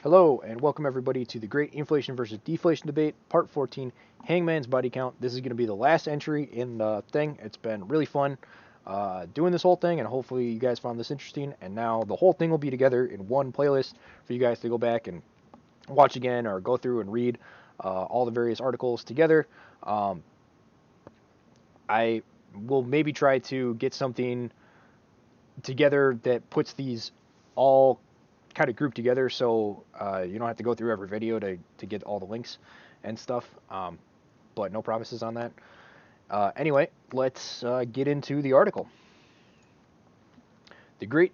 Hello, and welcome everybody to the Great Inflation versus Deflation Debate, Part 14, Hangman's Body Count. This is going to be the last entry in the thing. It's been really fun doing this whole thing, and hopefully you guys found this interesting. And now the whole thing will be together in one playlist for you guys to go back and watch again or go through and read all the various articles together. Um, I will maybe try to get something together that puts these all kind of grouped together so you don't have to go through every video to get all the links and stuff. But no promises on that. Anyway, let's get into the article. The Great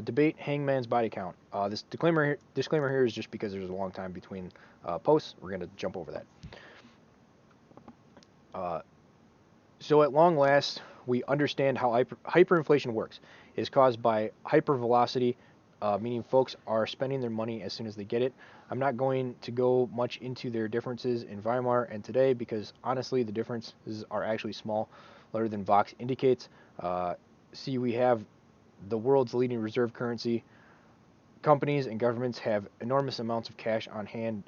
Debate Hangman's Body Count. This disclaimer here is just because there's a long time between posts. We're going to jump over that. So at long last, we understand how hyperinflation works. It is caused by hypervelocity, meaning folks are spending their money as soon as they get it. I'm not going to go much into their differences in Weimar and today because honestly the differences are actually small, larger than Vox indicates. See, we have the world's leading reserve currency. Companies and governments have enormous amounts of cash on hand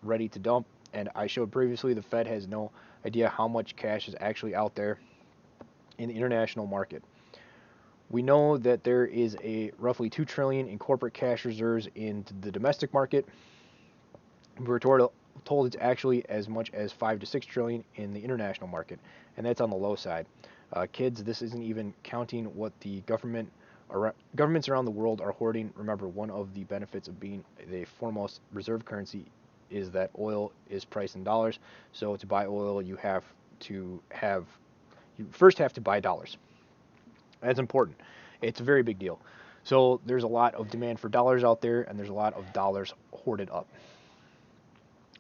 ready to dump, and I showed previously the Fed has no idea how much cash is actually out there in the international market. We know that there is a roughly $2 trillion in corporate cash reserves in the domestic market. We're told it's actually as much as 5 to 6 trillion in the international market, and that's on the low side. Kids, this isn't even counting what the governments around the world are hoarding. Remember, one of the benefits of being the foremost reserve currency is that oil is priced in dollars. So to buy oil, you first have to buy dollars. That's important. It's a very big deal. So there's a lot of demand for dollars out there, and there's a lot of dollars hoarded up.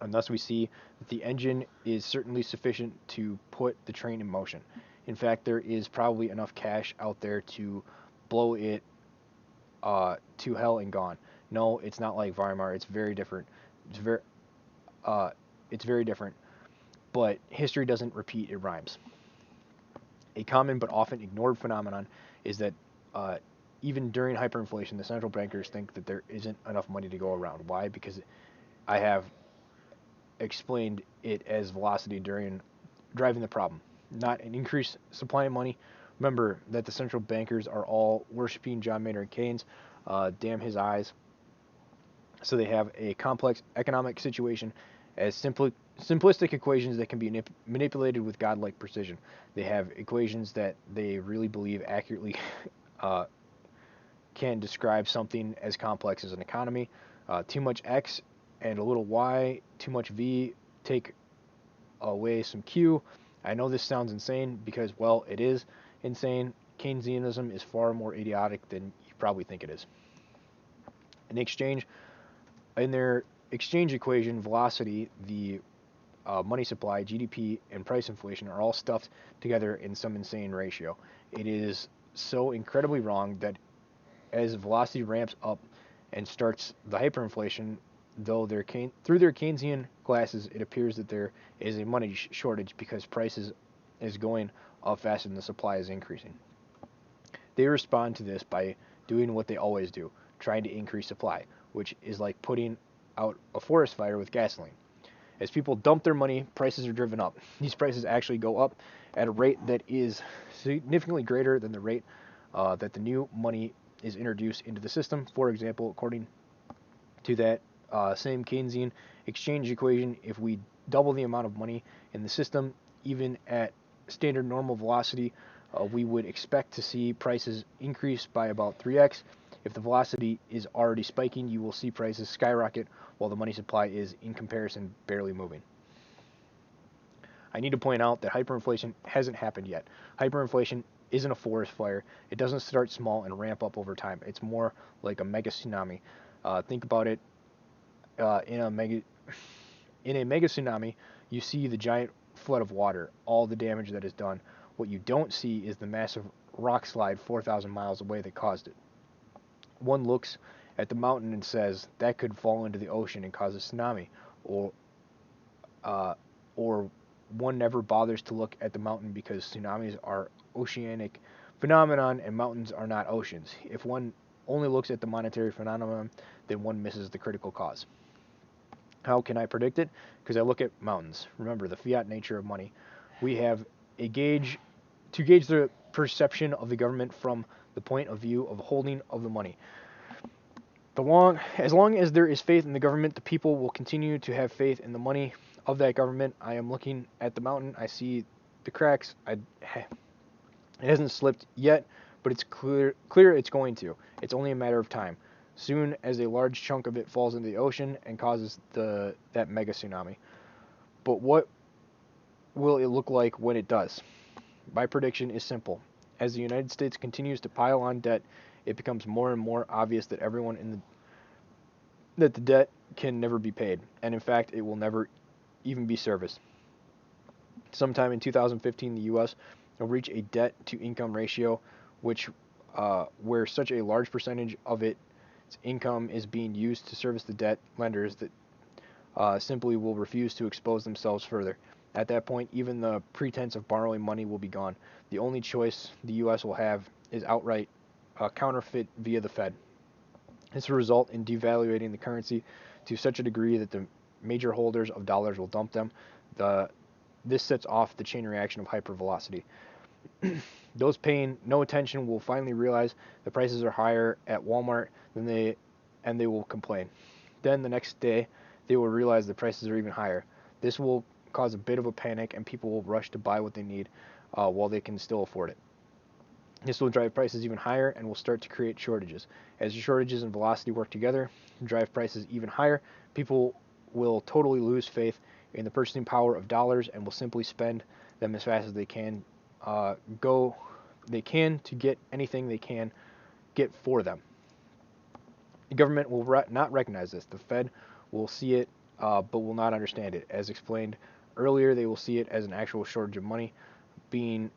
And thus we see that the engine is certainly sufficient to put the train in motion. In fact, there is probably enough cash out there to blow it to hell and gone. No, it's not like Weimar. It's very different. It's very, it's very different. But history doesn't repeat; it rhymes. A common but often ignored phenomenon is that even during hyperinflation, the central bankers think that there isn't enough money to go around. Why? Because I have explained it as velocity during driving the problem, not an increased supply of money. Remember that the central bankers are all worshiping John Maynard Keynes, damn his eyes. So they have a complex economic situation as simplistic equations that can be manipulated with godlike precision. They have equations that they really believe accurately can describe something as complex as an economy. Too much X and a little Y, too much V, take away some Q. I know this sounds insane because, well, it is insane. Keynesianism is far more idiotic than you probably think it is. In their exchange equation, velocity, the money supply, GDP, and price inflation are all stuffed together in some insane ratio. It is so incredibly wrong that as velocity ramps up and starts the hyperinflation, though through their Keynesian glasses, it appears that there is a money shortage because prices is going up faster than the supply is increasing. They respond to this by doing what they always do, trying to increase supply, which is like putting out a forest fire with gasoline. As people dump their money, prices are driven up. These prices actually go up at a rate that is significantly greater than the rate that the new money is introduced into the system. For example, according to that same Keynesian exchange equation, if we double the amount of money in the system, even at standard normal velocity, we would expect to see prices increase by about 3x. If the velocity is already spiking, you will see prices skyrocket while the money supply is, in comparison, barely moving. I need to point out that hyperinflation hasn't happened yet. Hyperinflation isn't a forest fire. It doesn't start small and ramp up over time. It's more like a mega tsunami. Think about it in a mega tsunami. You see the giant flood of water, all the damage that is done. What you don't see is the massive rock slide 4,000 miles away that caused it. One looks at the mountain and says that could fall into the ocean and cause a tsunami, or one never bothers to look at the mountain because tsunamis are oceanic phenomenon and mountains are not oceans. If one only looks at the monetary phenomenon, then one misses the critical cause. How can I predict it? Because I look at mountains. Remember, the fiat nature of money. We have a gauge to gauge the perception of the government from the point of view of holding of the money. As long as there is faith in the government, the people will continue to have faith in the money of that government. I am looking at the mountain. I see the cracks. It hasn't slipped yet, but it's clear it's going to. It's only a matter of time. Soon as a large chunk of it falls into the ocean and causes that mega tsunami. But what will it look like when it does? My prediction is simple. As the United States continues to pile on debt, it becomes more and more obvious that that the debt can never be paid, and in fact, it will never even be serviced. Sometime in 2015, the U.S. will reach a debt-to-income ratio, where such a large percentage of its income is being used to service the debt lenders that simply will refuse to expose themselves further. At that point, even the pretense of borrowing money will be gone. The only choice the U.S. will have is outright counterfeit via the Fed. This will result in devaluating the currency to such a degree that the major holders of dollars will dump them. This sets off the chain reaction of hypervelocity. Those paying no attention will finally realize the prices are higher at Walmart and they will complain. Then the next day, they will realize the prices are even higher. This will cause a bit of a panic, and people will rush to buy what they need while they can still afford it. This will drive prices even higher and will start to create shortages. As the shortages and velocity work together and drive prices even higher, people will totally lose faith in the purchasing power of dollars and will simply spend them as fast as they can to get anything they can get for them. The government will not recognize this. The Fed will see it, but will not understand it. As explained earlier, they will see it as an actual shortage of money. Being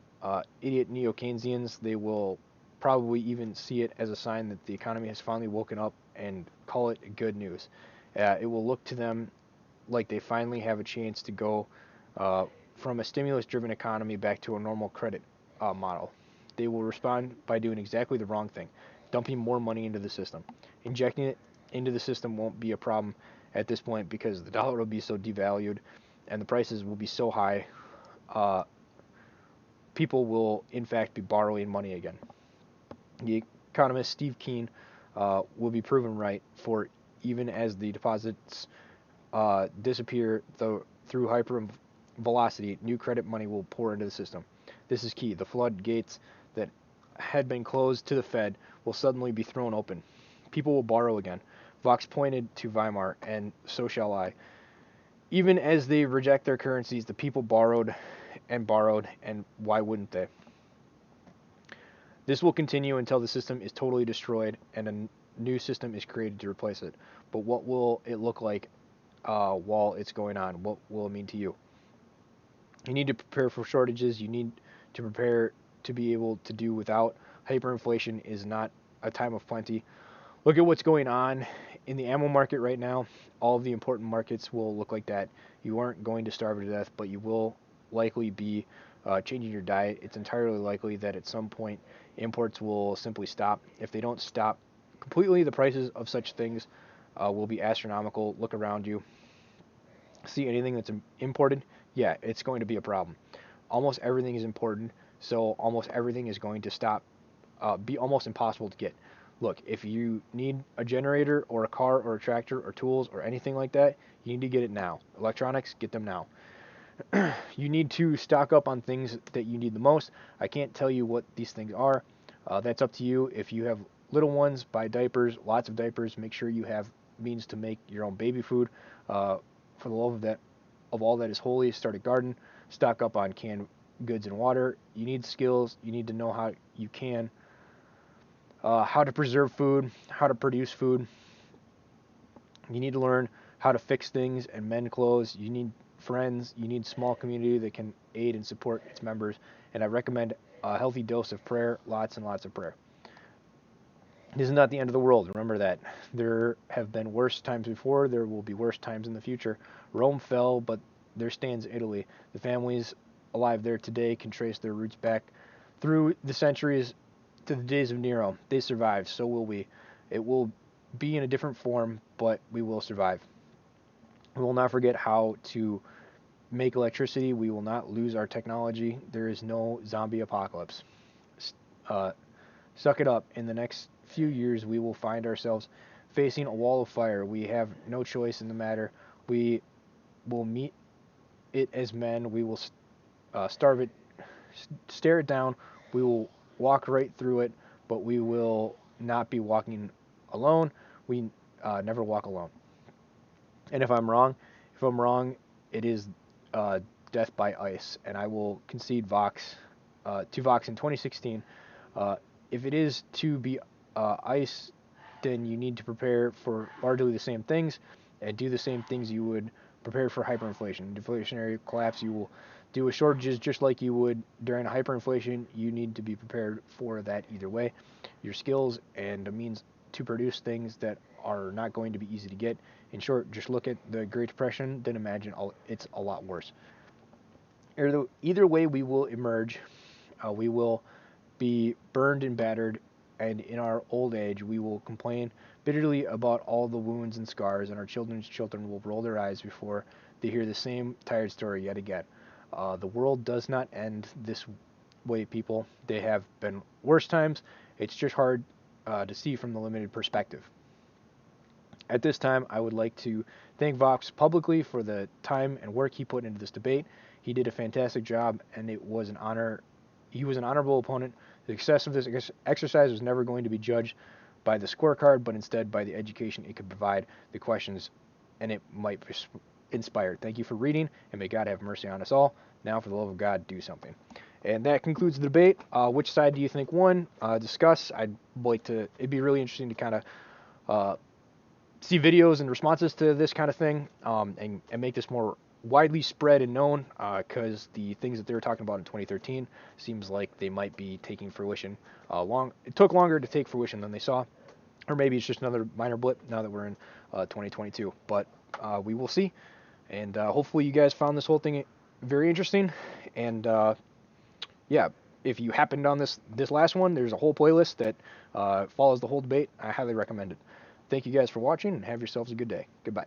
idiot neo-Keynesians, they will probably even see it as a sign that the economy has finally woken up and call it good news. It will look to them like they finally have a chance to go from a stimulus-driven economy back to a normal credit model. They will respond by doing exactly the wrong thing, dumping more money into the system. Injecting it into the system won't be a problem at this point because the dollar will be so devalued and the prices will be so high, people will in fact be borrowing money again. The economist Steve Keen will be proven right, for even as the deposits disappear through hypervelocity, new credit money will pour into the system. This is key. The floodgates that had been closed to the Fed will suddenly be thrown open. People will borrow again. Vox pointed to Weimar, and so shall I. Even as they reject their currencies, the people borrowed, and why wouldn't they? This will continue until the system is totally destroyed and a new system is created to replace it. But what will it look like while it's going on? What will it mean to you? You need to prepare for shortages. You need to prepare to be able to do without. Hyperinflation is not a time of plenty. Look at what's going on in the ammo market right now. All of the important markets will look like that. You aren't going to starve to death, but you will likely be changing your diet. It's entirely likely that at some point imports will simply stop. If they don't stop completely, the prices of such things will be astronomical. Look around you. See anything that's imported? Yeah, it's going to be a problem. Almost everything is important, so almost everything is going to be almost impossible to get. Look, if you need a generator or a car or a tractor or tools or anything like that, you need to get it now. Electronics, get them now. You need to stock up on things that you need the most. I can't tell you what these things are. That's up to you. If you have little ones, buy diapers, lots of diapers. Make sure you have means to make your own baby food. For the love of all that is holy, start a garden. Stock up on canned goods and water. You need skills. You need to know how to preserve food, how to produce food. You need to learn how to fix things and mend clothes. You need friends. You need a small community that can aid and support its members. And I recommend a healthy dose of prayer, lots and lots of prayer. This is not the end of the world. Remember that. There have been worse times before. There will be worse times in the future. Rome fell, but there stands Italy. The families alive there today can trace their roots back through the centuries to the days of Nero. They survived, so will we. It will be in a different form, but we will survive. We will not forget how to make electricity. We will not lose our technology. There is no zombie apocalypse. Uh, Suck it up. In the next few years, we will find ourselves facing a wall of fire. We have no choice in the matter. We will meet it as men. We will starve it, stare it down. We will walk right through it, but we will not be walking alone. We never walk alone. And if I'm wrong, it is uh, death by ice, and I will concede Vox to Vox in 2016. Uh, if it is to be ice, then you need to prepare for largely the same things and do the same things you would prepare for hyperinflation. Deflationary collapse, you will deal with shortages just like you would during a hyperinflation. You need to be prepared for that either way. Your skills and a means to produce things that are not going to be easy to get. In short, just look at the Great Depression, then imagine it's a lot worse. Either way, we will emerge. We will be burned and battered, and in our old age, we will complain bitterly about all the wounds and scars, and our children's children will roll their eyes before they hear the same tired story yet again. The world does not end this way, people. They have been worse times. It's just hard to see from the limited perspective. At this time, I would like to thank Vox publicly for the time and work he put into this debate. He did a fantastic job, and it was an honor. He was an honorable opponent. The success of this exercise was never going to be judged by the scorecard, but instead by the education it could provide, the questions, and it might inspire. Thank you for reading, and may God have mercy on us all. Now, for the love of God, do something. And that concludes the debate. Which side do you think won? Discuss. I'd like to. It'd be really interesting to kind of see videos and responses to this kind of thing, and make this more widely spread and known, because the things that they were talking about in 2013 seems like they might be taking fruition. It took longer to take fruition than they saw, or maybe it's just another minor blip now that we're in 2022. But we will see, and hopefully you guys found this whole thing very interesting. And yeah, if you happened on this last one, there's a whole playlist that follows the whole debate. I highly recommend it. Thank you guys for watching, and have yourselves a good day. Goodbye.